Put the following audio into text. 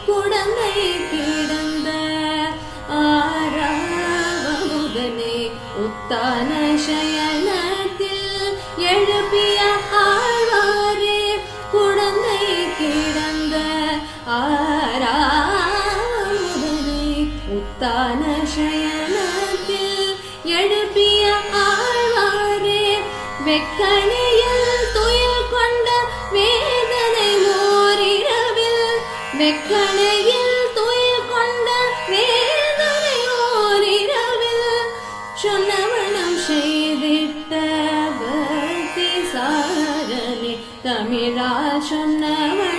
குடந்தை கிடந்த ஆறாவமுதனே உத்தான சயனத்தில் எழுப்பிய ஆழ்வாரே குடந்தை கிடந்த ஆறாவமுதனே உத்தான சயனத்தில் எழுப்பிய ஆழ்வாரே வெக்கணியில் துயில் கொண்ட வேதனை ஓரிரவில் வெக்கணையில் துயில் கொண்ட வேதனை ஓரிரவில் சொன்னவனம் செய்திட்ட பக்தி சாரனே தமிழால் சொன்னவன்